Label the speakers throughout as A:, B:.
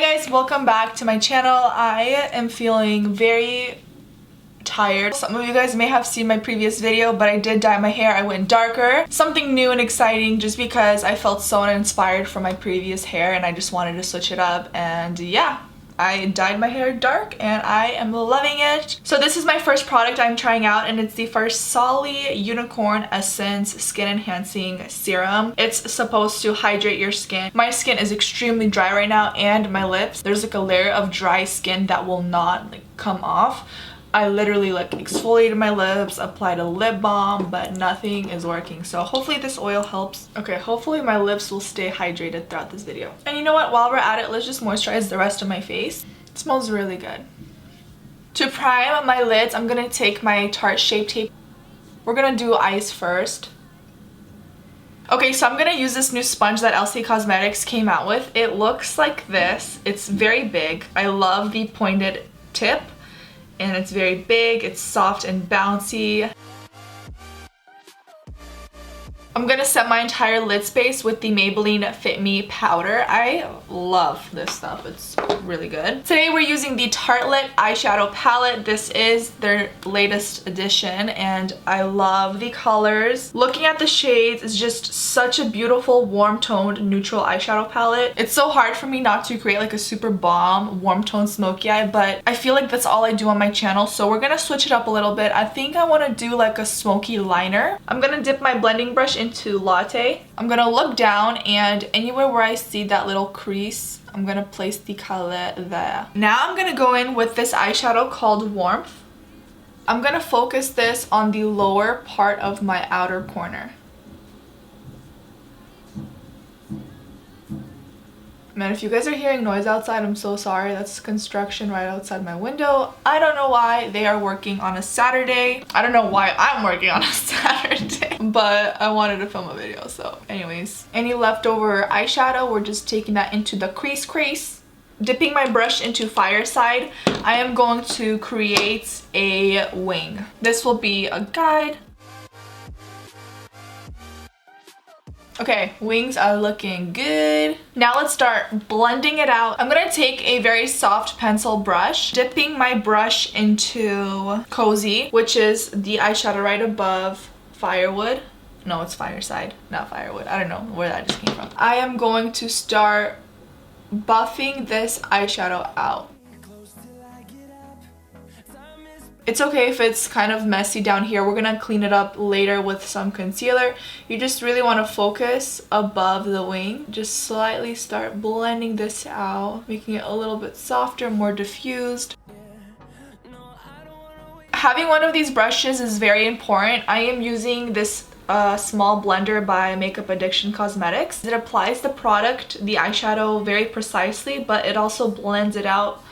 A: guys, welcome back to my channel. I am feeling very tired. Some of you guys may have seen my previous video, but I did dye my hair. I went darker. Something new and exciting just because I felt so uninspired from my previous hair and I just wanted to switch it up. And yeah, I dyed my hair dark and I am loving it. So this is my first product I'm trying out and it's the Farsali Unicorn Essence Skin Enhancing Serum. It's supposed to hydrate your skin. My skin is extremely dry right now and my lips. There's like a layer of dry skin that will not like come off. I literally like exfoliated my lips, applied a lip balm, but nothing is working. So hopefully this oil helps. Okay, hopefully my lips will stay hydrated throughout this video. And you know what? While we're at it, let's just moisturize the rest of my face. It smells really good. To prime my lids, I'm gonna take my Tarte Shape Tape. We're gonna do eyes first. Okay, so I'm gonna use this new sponge that LC Cosmetics came out with. It looks like this. It's very big. I love the pointed tip. And it's very big, it's soft and bouncy. I'm gonna set my entire lid space with the Maybeline Fit Me powder. I love this stuff, it's really good. Today we're using the Tarte eyeshadow palette. This is their latest edition and I love the colors. Looking at the shades is just such a beautiful warm toned neutral eyeshadow palette. It's so hard for me not to create like a super bomb warm toned smoky eye, but I feel like that's all I do on my channel, so we're gonna switch it up a little bit. I think I want to do like a smoky liner. I'm gonna dip my blending brush into Latte. I'm gonna look down and anywhere where I see that little crease, I'm gonna place the color there. Now I'm gonna go in with this eyeshadow called Warmth. I'm gonna focus this on the lower part of my outer corner. Man, if you guys are hearing noise outside, I'm so sorry. That's construction right outside my window. I don't know why they are working on a Saturday. I don't know why I'm working on a Saturday, but I wanted to film a video, so anyways. Any leftover eyeshadow, we're just taking that into the crease. Dipping my brush into Fireside, I am going to create a wing. This will be a guide. Okay, wings are looking good. Now let's start blending it out. I'm gonna take a very soft pencil brush, dipping my brush into Cozy, which is the eyeshadow right above Firewood. No, it's Fireside, not Firewood. I don't know where that just came from. I am going to start buffing this eyeshadow out. It's okay if it's kind of messy down here. We're gonna clean it up later with some concealer. You just really want to focus above the wing. Just slightly start blending this out, making it a little bit softer, more diffused. Having one of these brushes is very important. I am using this small blender by Makeup Addiction Cosmetics. It applies the product, the eyeshadow, very precisely, but it also blends it out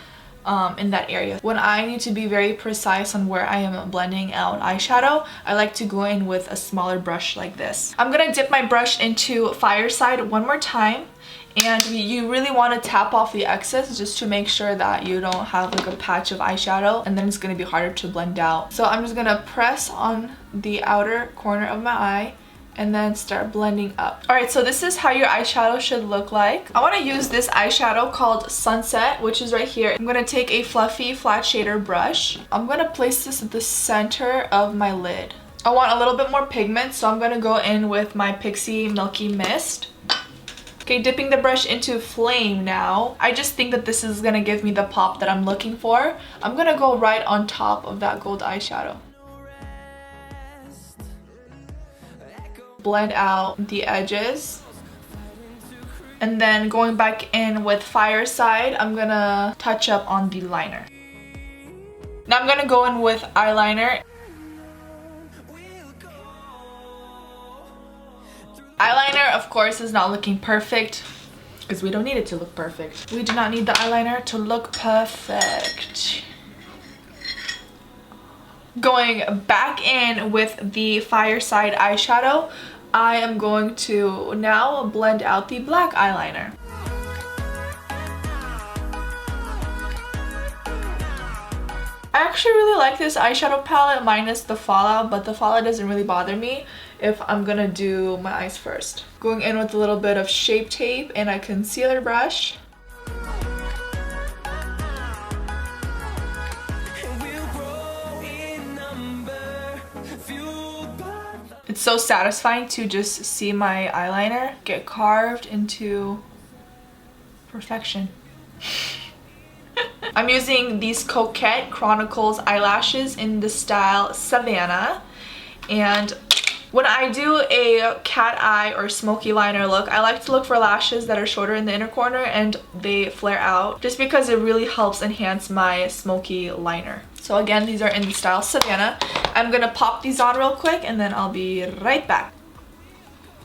A: in that area. When I need to be very precise on where I am blending out eyeshadow, I like to go in with a smaller brush like this. I'm gonna dip my brush into Fireside one more time, and you really want to tap off the excess just to make sure that you don't have like a patch of eyeshadow and then it's gonna be harder to blend out. So I'm just gonna press on the outer corner of my eye and then start blending up. Alright, so this is how your eyeshadow should look like. I want to use this eyeshadow called Sunset, which is right here. I'm going to take a fluffy flat shader brush. I'm going to place this at the center of my lid. I want a little bit more pigment, so I'm going to go in with my Pixie Milky Mist. Okay, dipping the brush into Flame now. I just think that this is going to give me the pop that I'm looking for. I'm going to go right on top of that gold eyeshadow. Blend out the edges, and then going back in with Fireside, I'm gonna touch up on the liner. Now I'm gonna go in with eyeliner. Eyeliner, of course, is not looking perfect because we don't need it to look perfect. We do not need the eyeliner to look perfect. Going back in with the Fireside eyeshadow, I am going to now blend out the black eyeliner. I actually really like this eyeshadow palette minus the fallout, but the fallout doesn't really bother me if I'm gonna do my eyes first. Going in with a little bit of Shape Tape and a concealer brush. It's so satisfying to just see my eyeliner get carved into perfection. I'm using these Coquette Chronicles eyelashes in the style Savannah, and when I do a cat eye or smoky liner look, I like to look for lashes that are shorter in the inner corner and they flare out, just because it really helps enhance my smoky liner. So again, these are in the style Savannah. I'm gonna pop these on real quick and then I'll be right back.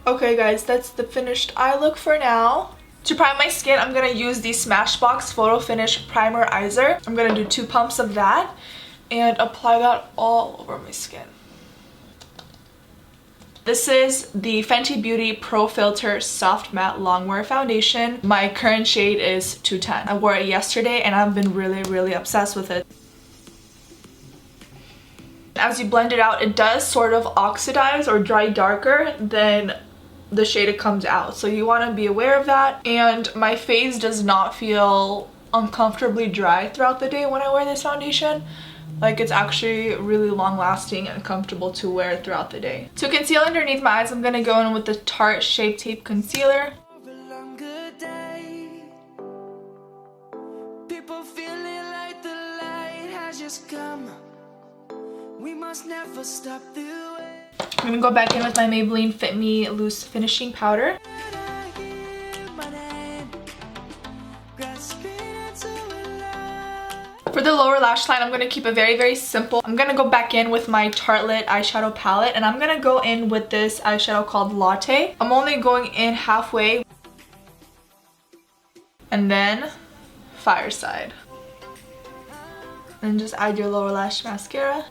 A: Okay guys, that's the finished eye look for now. To prime my skin, I'm gonna use the Smashbox Photo Finish Primerizer. I'm gonna do 2 pumps of that and apply that all over my skin. This is the Fenty Beauty Pro Filter Soft Matte Longwear Foundation. My current shade is 210. I wore it yesterday and I've been really obsessed with it. As you blend it out, it does sort of oxidize or dry darker than the shade it comes out. So you want to be aware of that. And my face does not feel uncomfortably dry throughout the day when I wear this foundation. Like, it's actually really long lasting and comfortable to wear throughout the day. To conceal underneath my eyes, I'm gonna go in with the Tarte Shapetape Concealer.
B: People feeling like the light has just come. We must never stop the way.
A: I'm gonna go back in with my Maybeline Fit Me Loose Finishing Powder. For the lower lash line, I'm going to keep it very simple. I'm going to go back in with my Tarte eyeshadow palette, and I'm going to go in with this eyeshadow called Latte. I'm only going in halfway. And then Fireside. And just add your lower lash mascara.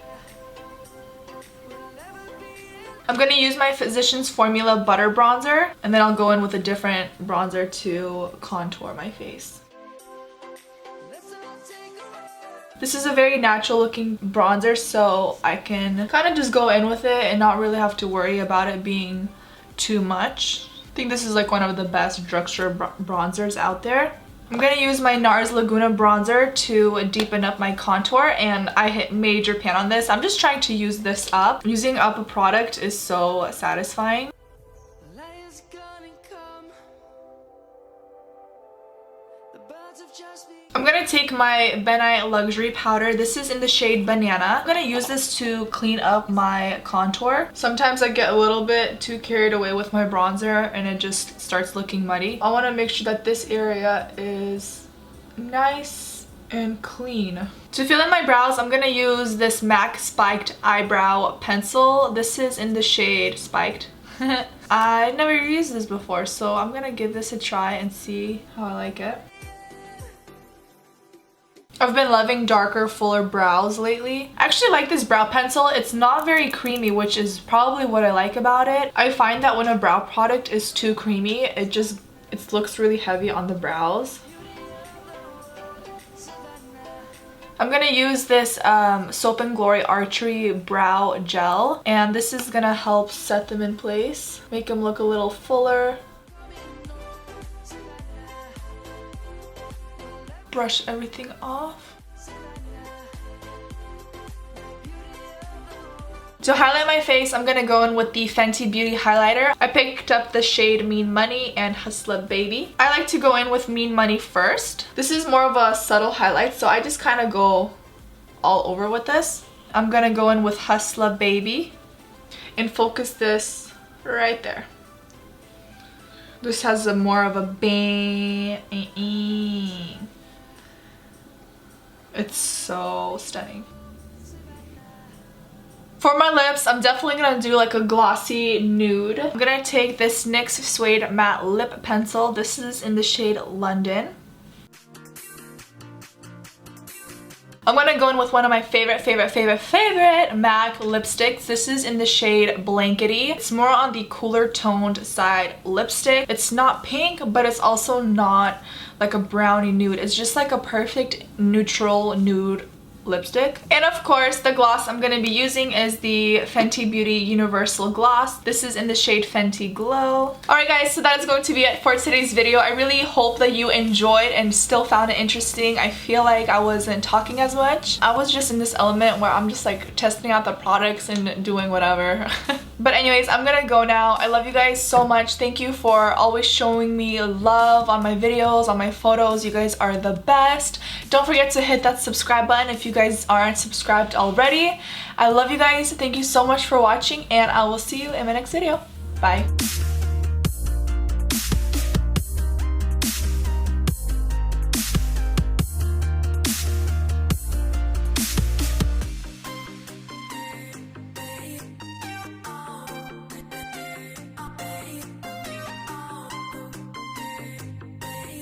A: I'm going to use my Physicians Formula Butter Bronzer, and then I'll go in with a different bronzer to contour my face. This is a very natural looking bronzer, so I can kind of just go in with it and not really have to worry about it being too much. I think this is like one of the best drugstore bronzers out there. I'm going to use my Nars Laguna Bronzer to deepen up my contour, and I hit major pan on this. I'm just trying to use this up. Using up a product is so satisfying. I'm gonna take my Ben Nye Luxury Powder. This is in the shade Banana. I'm gonna use this to clean up my contour. Sometimes I get a little bit too carried away with my bronzer and it just starts looking muddy. I wanna make sure that this area is nice and clean. To fill in my brows, I'm gonna use this MAC Spiked Eyebrow Pencil. This is in the shade Spiked. I never used this before, so I'm gonna give this a try and see how I like it. I've been loving darker, fuller brows lately. I actually like this brow pencil. It's not very creamy, which is probably what I like about it. I find that when a brow product is too creamy, it looks really heavy on the brows. I'm gonna use this Soap & Glory Archery Brow Gel, and this is gonna help set them in place, make them look a little fuller. Brush everything off. To highlight my face, I'm gonna go in with the Fenty Beauty highlighter. I picked up the shade Mean Money and Hustla Baby. I like to go in with Mean Money first. This is more of a subtle highlight, so I just kind of go all over with this. I'm gonna go in with Hustla Baby and focus this right there. This has a more of a bang. It's so stunning. For my lips, I'm definitely gonna do like a glossy nude. I'm gonna take this NYX Suede Matte Lip Pencil. This is in the shade London. I'm gonna go in with one of my favorite MAC lipsticks. This is in the shade Blankety. It's more on the cooler toned side lipstick. It's not pink, but it's also not like a brownie nude. It's just like a perfect neutral nude lipstick. And of course, the gloss I'm gonna be using is the Fenty Beauty Universal Gloss. This is in the shade Fenty Glow. Alright guys, so that is going to be it for today's video. I really hope that you enjoyed and still found it interesting. I feel like I wasn't talking as much. I was just in this element where I'm just like testing out the products and doing whatever. But anyways, I'm gonna go now. I love you guys so much. Thank you for always showing me love on my videos, on my photos. You guys are the best. Don't forget to hit that subscribe button if you guys aren't subscribed already. I love you guys. Thank you so much for watching, and I will see you in my next video. Bye.